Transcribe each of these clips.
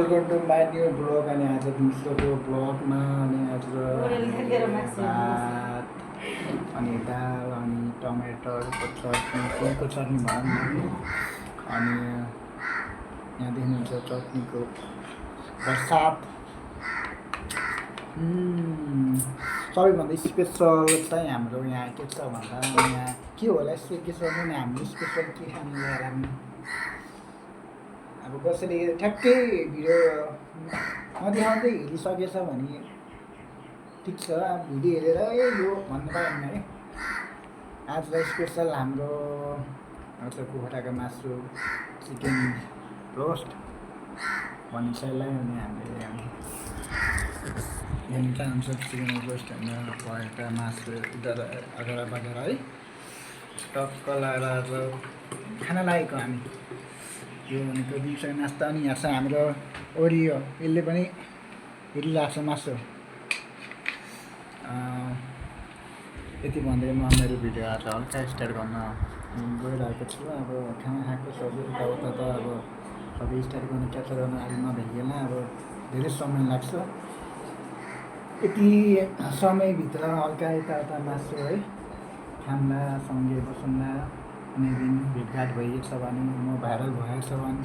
welcome to my new blog अनि आज दिउँसोको ब्लगमा अनि आज भात अनि दाल अनि टमाटरको चटनी फुलको चटनी भनौँ न अनि यहाँ देख्नुहुन्छ चटनीको बर्सात सबैभन्दा स्पेसल चाहिँ हाम्रो यहाँ के छ भन्दा यहाँ के होला स्पेसल नि हामीले स्पेसल के खानु ल्याएर अब कसैले ठ्याक्कै भिडियो नदेखाउँदै हेरिसकेछ भने ठिक छ अब भिडियो हेरेर यो भन्नु पाएन है आजलाई स्पेसल हाम्रो आज कुखुराको मासु चिकन रोस्ट भनिन्छ यसलाई अनि हामीले हेर्नु चाहन्छ चिकन रोस्ट होइन कुखुराको मासु अगाडि बगेर है टक्क लगाएर अब खाना लागेको हामी यो भनेको दिउँसो नास्ता अनि यहाँ छ हाम्रो ओरियो यसले पनि हेरिरहेको छ मासु यति भन्दै म मेरो भिडियो आज हल्का स्टार्ट गर्न गइरहेको छु अब खाना खाएको सबै यताउता त अब सबै स्टार्ट गर्न क्याप्चर गर्न अहिले नभ्याइकन अब धेरै समय लाग्छ यति समयभित्र हल्का यताउता मासु है खाना सँगै बसौँला कुनै दिन भेटघाट भइएको छ भने म भाइरल भएको छ भने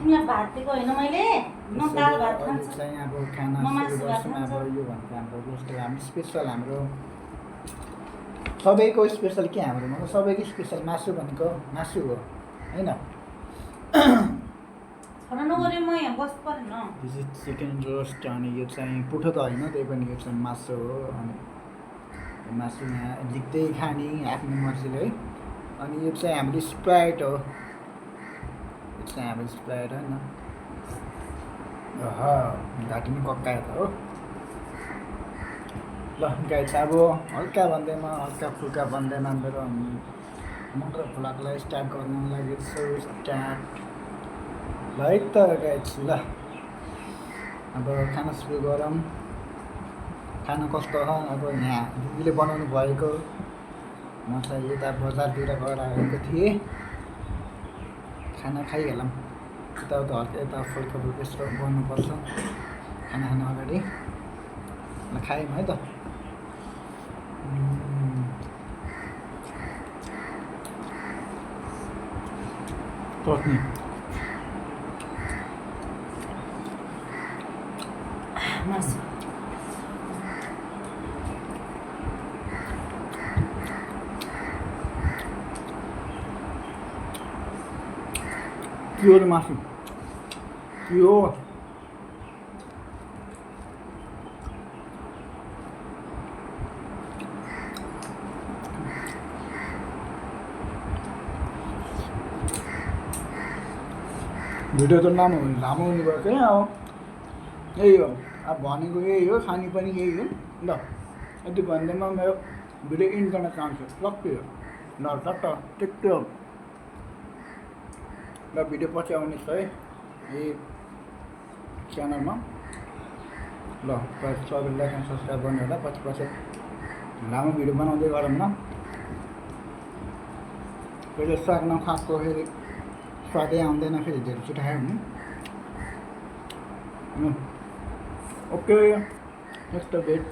चाहिँ अब खाना सुरु गर्छौँ अब यो भनेको हाम्रो रोस्ट हाम्रो स्पेसल हाम्रो सबैको स्पेसल के हाम्रो मतलब सबैको स्पेसल मासु भनेको मासु हो होइन चिकन रोस्ट अनि यो चाहिँ पुठो त होइन त्यही पनि यो चाहिँ मासु हो अनि मासु यहाँ लिक्दै खाने आफ्नो मर्जीले है अनि यो चाहिँ हाम्रो स्प्राइट हो यो चाहिँ हाम्रो स्प्राइट होइन घाँटी पनि कक्कायो त हो ल गाई चाहिँ अब हल्का भन्दैमा हल्का फुल्का भन्दैमा मेरो अनि मोटर फुलाकोलाई स्टार्ट गर्नु लागि स्टार्ट ल है त गाई ल अब खाना सुरु गरौँ खाना कस्तो हो अब यहाँ दिदीले बनाउनु भएको म चाहिँ यता बजारतिर गएर आएको थिएँ खाना खाइहालौँ यताउता हल्का यता फुल्का फुल्का यस्तो गर्नुपर्छ खाना खानु अगाडि ल खायौँ है त चटनी मासु प्योर मासु प्योर भिडियो त लामो हुनुभयो क्या अब यही हो अब भनेको यही हो खाने पनि यही हो ल यति भन्दैमा मेरो भिडियो इन्ड गर्न चाहन्छु सक्यो ल टट्ट टिक्टो ल भिडियो पछि आउने छ है यही च्यानलमा ल सबैले लाइक एन्ड सब्सक्राइब गर्ने होला पछि लामो भिडियो बनाउँदै गरौँ न फेरि साग नखाएको फेरि स्वादै आउँदैन फेरि धेरै छिटो खायो भने ओके नेक्स्ट भेट